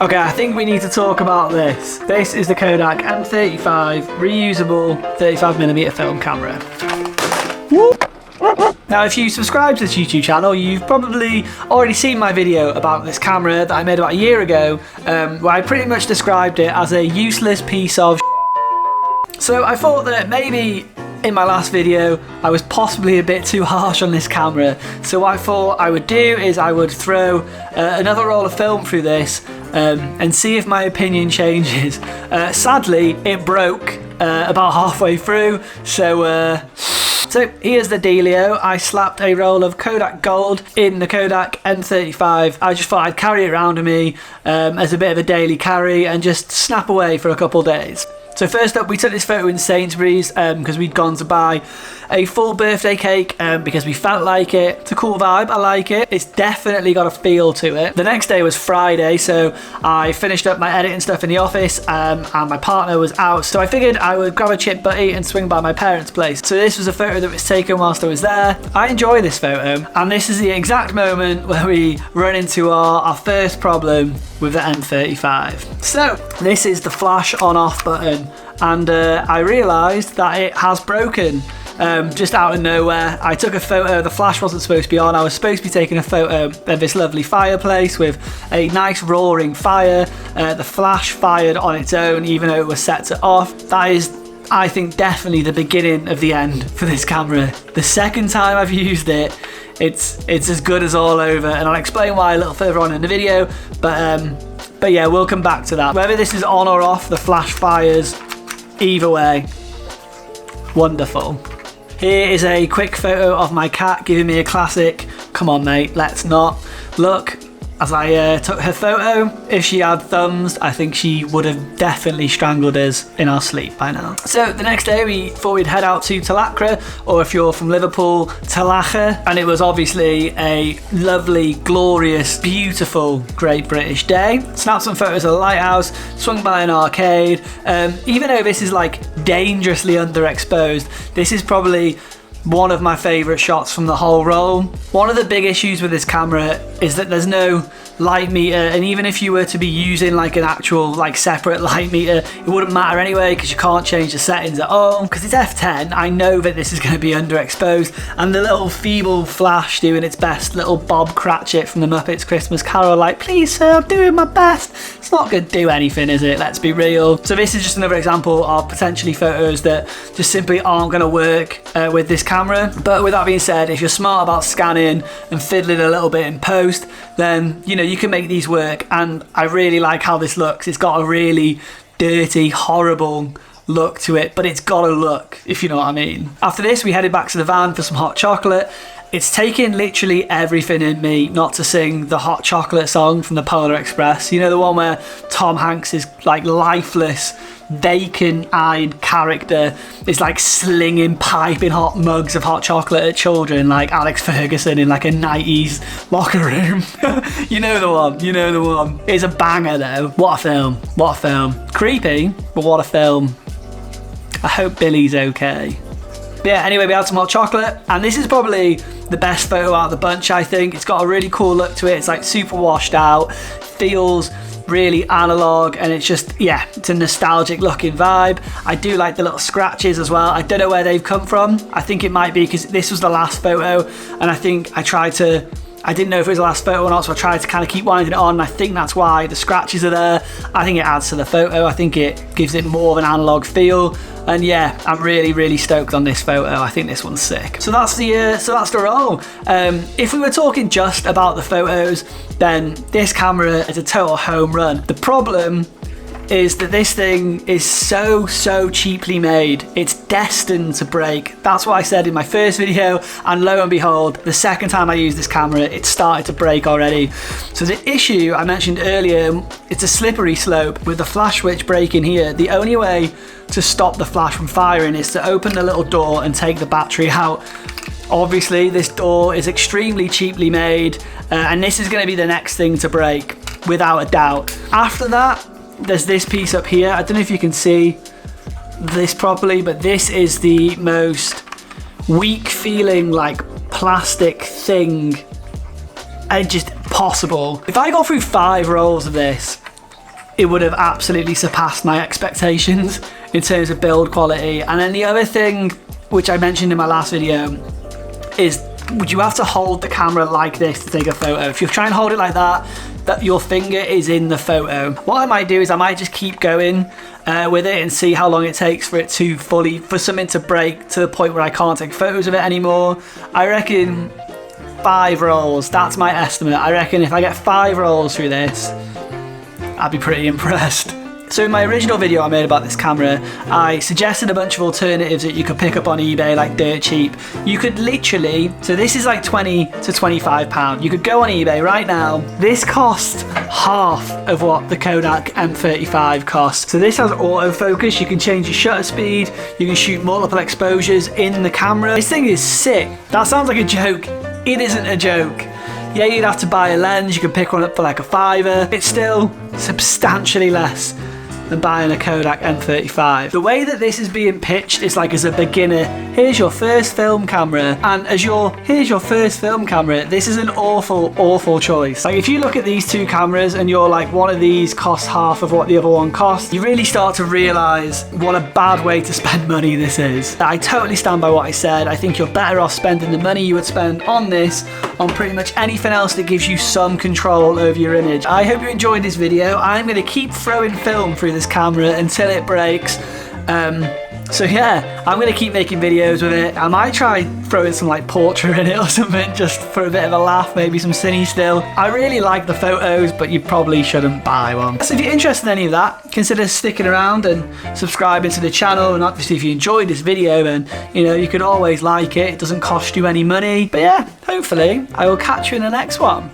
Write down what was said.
Okay, I think we need to talk about this. This is the Kodak M35 reusable 35mm film camera. Now, if you subscribe to this YouTube channel, you've probably already seen my video about this camera that I made about a year ago, where I pretty much described it as a useless piece of So I thought that maybe in my last video I was possibly a bit too harsh on this camera. So what I thought I would do is I would throw another roll of film through this and see if my opinion changes. Sadly, it broke about halfway through, so here's the dealio. I slapped a roll of Kodak Gold in the Kodak M35. I just thought I'd carry it around with me as a bit of a daily carry and just snap away for a couple days. So first up, we took this photo in Sainsbury's because we'd gone to buy a full birthday cake because we felt like it. It's a cool vibe, I like it. It's definitely got a feel to it. The next day was Friday, so I finished up my editing stuff in the office and my partner was out. So I figured I would grab a chip butty and swing by my parents' place. So this was a photo that was taken whilst I was there. I enjoy this photo, and this is the exact moment where we run into our first problem with the M35. So this is the flash on off button, and I realised that it has broken just out of nowhere. I took a photo, the flash wasn't supposed to be on. I was supposed to be taking a photo of this lovely fireplace with a nice roaring fire. The flash fired on its own even though it was set to off. That is, I think, definitely the beginning of the end for this camera. The second time I've used it, it's as good as all over, and I'll explain why a little further on in the video, but yeah, we'll come back to that. Whether this is on or off, the flash fires. Either way, wonderful. Here is a quick photo of my cat giving me a classic, come on mate, let's not, look. As I took her photo, if she had thumbs, I think she would have definitely strangled us in our sleep by now. So the next day we thought we'd head out to Talacra, or if you're from Liverpool, Talacha, and it was obviously a lovely, glorious, beautiful Great British day. Snapped some photos of the lighthouse, swung by an arcade. Even though this is like dangerously underexposed, this is probably one of my favourite shots from the whole roll. One of the big issues with this camera is that there's no light meter, and even if you were to be using like an actual like separate light meter, it wouldn't matter anyway because you can't change the settings at all. Because it's F10, I know that this is going to be underexposed, and the little feeble flash doing its best, little Bob Cratchit from the Muppets Christmas Carol, like, please sir, I'm doing my best. It's not going to do anything, is it? Let's be real. So this is just another example of potentially photos that just simply aren't going to work with this camera. But with that being said, if you're smart about scanning and fiddling a little bit in post, then you know you can make these work, and I really like how this looks. It's got a really dirty, horrible look to it, but it's got a look, if you know what I mean. After this, we headed back to the van for some hot chocolate. It's taken literally everything in me not to sing the hot chocolate song from the Polar Express. You know, the one where Tom Hanks is like lifeless, vacant-eyed character is like slinging piping hot mugs of hot chocolate at children like Alex Ferguson in like a 90s locker room. You know the one, you know the one. It's a banger though. What a film, what a film. Creepy, but what a film. I hope Billy's okay. But yeah, anyway, we had some hot chocolate, and this is probably the best photo out of the bunch, I think. It's got a really cool look to it. It's like super washed out, feels really analog, and it's just, yeah, it's a nostalgic looking vibe. I do like the little scratches as well. I don't know where they've come from. I think it might be because this was the last photo, and I think I didn't know if it was the last photo or not, so I tried to kind of keep winding it on. I think that's why the scratches are there. I think it adds to the photo. I think it gives it more of an analog feel. And yeah, I'm really, really stoked on this photo. I think this one's sick. So that's the roll. If we were talking just about the photos, then this camera is a total home run. The problem is that this thing is so cheaply made. It's destined to break. That's what I said in my first video, and lo and behold, the second time I used this camera, it started to break already. So the issue I mentioned earlier, it's a slippery slope. With the flash switch breaking here, the only way to stop the flash from firing is to open the little door and take the battery out. Obviously, this door is extremely cheaply made, and this is going to be the next thing to break, without a doubt. After that, there's this piece up here. I don't know if you can see this properly, but this is the most weak feeling like plastic thing just possible. If I go through 5 rolls of this, it would have absolutely surpassed my expectations in terms of build quality. And then the other thing, which I mentioned in my last video, is would you have to hold the camera like this to take a photo? If you try and hold it like that your finger is in the photo. What I might do is I might just keep going with it and see how long it takes for it to for something to break to the point where I can't take photos of it anymore. I reckon 5 rolls, that's my estimate. I reckon if I get 5 rolls through this, I'd be pretty impressed. So in my original video I made about this camera, I suggested a bunch of alternatives that you could pick up on eBay like dirt cheap. You could literally, so this is like 20 to 25 pound. You could go on eBay right now. This costs half of what the Kodak M35 costs. So this has autofocus, you can change your shutter speed, you can shoot multiple exposures in the camera. This thing is sick. That sounds like a joke. It isn't a joke. Yeah, you'd have to buy a lens, you can pick one up for like a £5. It's still substantially less than buying a Kodak M35. The way that this is being pitched is like as a beginner, here's your first film camera, and here's your first film camera, this is an awful choice. Like if you look at these two cameras and you're like, one of these costs half of what the other one costs, you really start to realize what a bad way to spend money this is. I totally stand by what I said. I think you're better off spending the money you would spend on this on pretty much anything else that gives you some control over your image. I hope you enjoyed this video. I'm going to keep throwing film through this camera until it breaks. So yeah, I'm going to keep making videos with it. I might try throwing some like portrait in it or something just for a bit of a laugh, maybe some cine still. I really like the photos, but you probably shouldn't buy one. So if you're interested in any of that, consider sticking around and subscribing to the channel. And obviously if you enjoyed this video, then you could always like it. It doesn't cost you any money. But yeah, hopefully I will catch you in the next one.